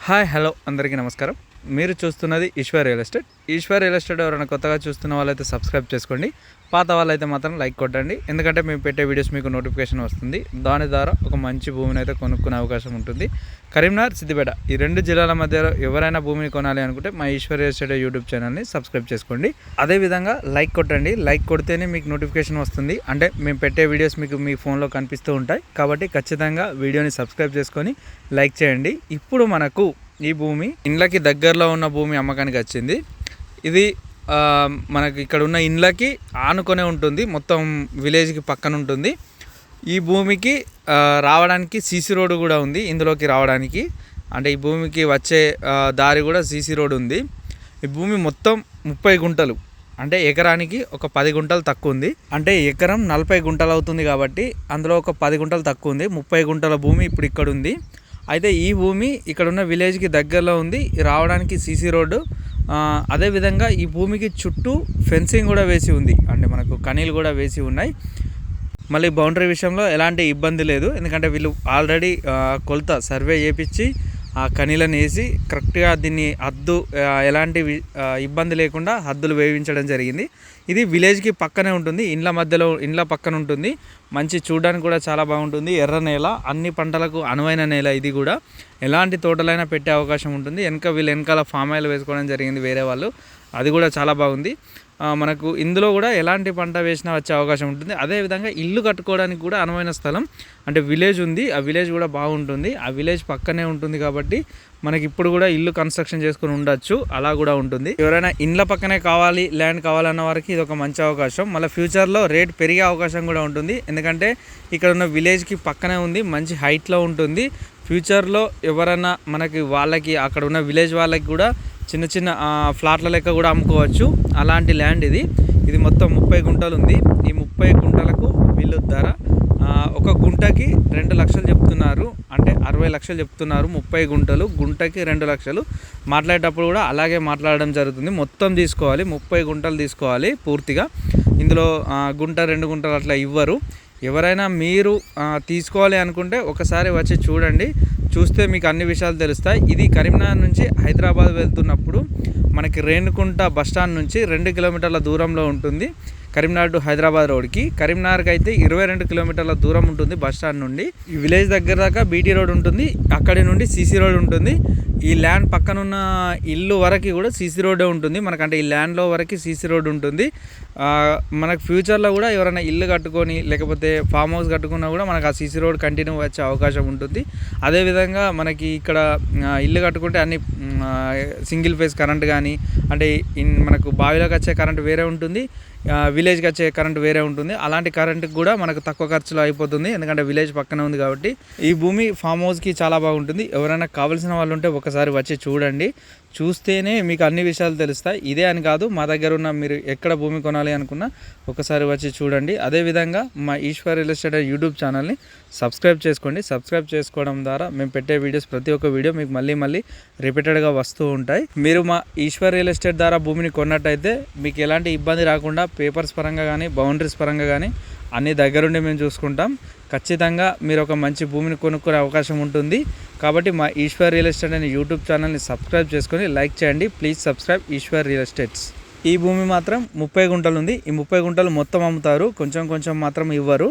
Hi hello అందరికీ నమస్కారం. మీరు చూస్తున్నది Eshwar real estate. Eshwar real estate ఎవరైనా కొత్తగా చూస్తున్న వాళ్ళైతే సబ్స్క్రైబ్ చేసుకోండి. పాత వాళ్ళైతే మాత్రం లైక్ కొట్టండి. ఎందుకంటే మేము పెట్టే వీడియోస్ మీకు నోటిఫికేషన్ వస్తుంది. దాని ద్వారా ఒక మంచి భూమిని అయితే కొనుక్కునే అవకాశం ఉంటుంది. కరీంనగర్, సిద్దిపేట ఈ రెండు జిల్లాల మధ్యలో ఎవరైనా భూమిని కొనాలి అనుకుంటే మా ఈశ్వర్ రియల్ ఎస్టేట్ యూట్యూబ్ ఛానల్ని సబ్స్క్రైబ్ చేసుకోండి. అదేవిధంగా లైక్ కొట్టండి. లైక్ కొడితేనే మీకు నోటిఫికేషన్ వస్తుంది. అంటే మేము పెట్టే వీడియోస్ మీకు మీ ఫోన్లో కనిపిస్తూ ఉంటాయి. కాబట్టి ఖచ్చితంగా వీడియోని సబ్స్క్రైబ్ చేసుకొని లైక్ చేయండి. ఇప్పుడు మనకు ఈ భూమి ఇండ్లకి దగ్గరలో ఉన్న భూమి అమ్మకానికి వచ్చింది. ఇది మనకి ఇక్కడ ఉన్న ఇండ్లకి ఆనుకొనే ఉంటుంది, మొత్తం విలేజ్కి పక్కన ఉంటుంది. ఈ భూమికి రావడానికి సీసీ రోడ్డు కూడా ఉంది. ఇందులోకి రావడానికి అంటే ఈ భూమికి వచ్చే దారి కూడా సీసీ రోడ్డు ఉంది. ఈ భూమి మొత్తం 30 గుంటలు, అంటే ఎకరానికి ఒక 10 గుంటలు తక్కువ ఉంది. అంటే ఎకరం 40 గుంటలు అవుతుంది కాబట్టి అందులో ఒక 10 గుంటలు తక్కువ ఉంది. 30 గుంటల భూమి ఇప్పుడు ఇక్కడ ఉంది. అయితే ఈ భూమి ఇక్కడ ఉన్న విలేజ్కి దగ్గరలో ఉంది. రావడానికి సీసీ రోడ్డు, అదేవిధంగా ఈ భూమికి చుట్టూ ఫెన్సింగ్ కూడా వేసి ఉంది. అంటే మనకు కనీలు కూడా వేసి ఉన్నాయి. మళ్ళీ బౌండరీ విషయంలో ఎలాంటి ఇబ్బంది లేదు. ఎందుకంటే వీళ్ళు ఆల్రెడీ కొలత సర్వే చేయించి ఆ కనీలను వేసి కరెక్ట్గా దీన్ని హద్దు ఎలాంటి ఇబ్బంది లేకుండా హద్దులు వేయించడం జరిగింది. ఇది విలేజ్కి పక్కనే ఉంటుంది, ఇండ్ల మధ్యలో ఇండ్ల పక్కన ఉంటుంది. మంచి చూడడానికి కూడా చాలా బాగుంటుంది. ఎర్ర నేల, అన్ని పంటలకు అనువైన నేల. ఇది కూడా ఎలాంటి తోటలైనా పెట్టే అవకాశం ఉంటుంది. వీళ్ళు వెనకాల ఫామ్ ఆయిల్ వేసుకోవడం జరిగింది వేరే వాళ్ళు, అది కూడా చాలా బాగుంది. మనకు ఇందులో కూడా ఎలాంటి పంట వేసినా వచ్చే అవకాశం ఉంటుంది. అదేవిధంగా ఇల్లు కట్టుకోవడానికి కూడా అనువైన స్థలం, అంటే విలేజ్ ఉంది. ఆ విలేజ్ కూడా బాగుంటుంది. ఆ విలేజ్ పక్కనే ఉంటుంది కాబట్టి మనకి ఇప్పుడు కూడా ఇల్లు కన్స్ట్రక్షన్ చేసుకుని ఉండొచ్చు, అలా కూడా ఉంటుంది. ఎవరైనా ఇండ్ల పక్కనే కావాలి, ల్యాండ్ కావాలన్న వారికి ఇది ఒక మంచి అవకాశం. మళ్ళీ ఫ్యూచర్లో రేట్ పెరిగే అవకాశం కూడా ఉంటుంది. ఎందుకంటే ఇక్కడ ఉన్న విలేజ్కి పక్కనే ఉంది, మంచి హైట్లో ఉంటుంది. ఫ్యూచర్లో ఎవరైనా మనకి వాళ్ళకి అక్కడ ఉన్న విలేజ్ వాళ్ళకి కూడా చిన్న చిన్న ఫ్లాట్ల లెక్క కూడా అమ్ముకోవచ్చు, అలాంటి ల్యాండ్ ఇది. ఇది మొత్తం 30 గుంటలు ఉంది. ఈ 30 గుంటలకు వీళ్ళు ధర ఒక గుంటకి 2 లక్షలు చెప్తున్నారు, అంటే 60 లక్షలు చెప్తున్నారు. 30 గుంటలు, గుంటకి 2 లక్షలు. మాట్లాడేటప్పుడు కూడా అలాగే మాట్లాడడం జరుగుతుంది. మొత్తం తీసుకోవాలి, 30 గుంటలు తీసుకోవాలి పూర్తిగా. ఇందులో గుంట 2 గుంటలు అట్లా ఇవ్వరు. ఎవరైనా మీరు తీసుకోవాలి అనుకుంటే ఒకసారి వచ్చి చూడండి, చూస్తే మీకు అన్ని విషయాలు తెలుస్తాయి. ఇది కరీంనగర్ నుంచి హైదరాబాద్ వెళ్తున్నప్పుడు మనకి రేణుకుంట బస్టాండ్ నుంచి 2 కిలోమీటర్ల దూరంలో ఉంటుంది. కరీంనగర్ టు హైదరాబాద్ రోడ్కి, కరీంనగర్కి అయితే 22 కిలోమీటర్ల దూరం ఉంటుంది బస్టాండ్ నుండి. ఈ విలేజ్ దగ్గర దాకా బీటీ రోడ్ ఉంటుంది, అక్కడి నుండి సీసీ రోడ్ ఉంటుంది. ఈ ల్యాండ్ పక్కనున్న ఇల్లు వరకు కూడా సీసీ రోడ్డే ఉంటుంది మనకంటే ఈ ల్యాండ్లో వరకు సీసీ రోడ్ ఉంటుంది. మనకు ఫ్యూచర్లో కూడా ఎవరైనా ఇల్లు కట్టుకొని లేకపోతే ఫామ్ హౌస్ కట్టుకున్నా కూడా మనకు ఆ సీసీ రోడ్ కంటిన్యూ వచ్చే అవకాశం ఉంటుంది. అదేవిధంగా మనకి ఇక్కడ ఇల్లు కట్టుకుంటే అన్ని సింగిల్ ఫేజ్ కరెంట్ కానీ, అంటే మనకు బావిలోకి వచ్చే కరెంట్ వేరే ఉంటుంది, విలేజ్కి వచ్చే కరెంట్ వేరే ఉంటుంది. అలాంటి కరెంట్కి కూడా మనకు తక్కువ ఖర్చులో అయిపోతుంది, ఎందుకంటే విలేజ్ పక్కనే ఉంది కాబట్టి. ఈ భూమి ఫామ్ హౌస్కి చాలా బాగుంటుంది. ఎవరైనా కావాల్సిన వాళ్ళు ఉంటే ఒకసారి వచ్చి చూడండి, చూస్తేనే మీకు అన్ని విషయాలు తెలుస్తాయి. ఇదే అని కాదు, మా దగ్గర ఉన్న మీరు ఎక్కడ భూమి కొనాలి అనుకున్నా ఒకసారి వచ్చి చూడండి. అదేవిధంగా మా ఈశ్వర్ రియల్ ఎస్టేట్ యూట్యూబ్ ఛానల్ని సబ్స్క్రైబ్ చేసుకోండి. సబ్స్క్రైబ్ చేసుకోవడం ద్వారా మేము పెట్టే వీడియోస్ ప్రతి ఒక్క వీడియో మీకు మళ్ళీ రిపీటెడ్గా వస్తూ ఉంటాయి. మీరు మా ఈశ్వర్ రియల్ ఎస్టేట్ ద్వారా భూమిని కొన్నట్టయితే మీకు ఎలాంటి ఇబ్బంది రాకుండా పేపర్స్ పరంగా కానీ బౌండరీస్ పరంగా కానీ అన్ని దగ్గరుండి మేము చూసుకుంటాం. ఖచ్చితంగా మీరు ఒక మంచి భూమిని కొనుక్కునే అవకాశం ఉంటుంది. కాబట్టి మా ఈశ్వర్ రియల్ ఎస్టేట్ అనే యూట్యూబ్ ఛానల్ని సబ్స్క్రైబ్ చేసుకొని లైక్ చేయండి. Please subscribe Eshwar real estates. ఈ భూమి మాత్రం 30 గుంటలు ఉంది. ఈ 30 గుంటలు మొత్తం అమ్ముతారు, కొంచెం మాత్రం ఇవ్వరు.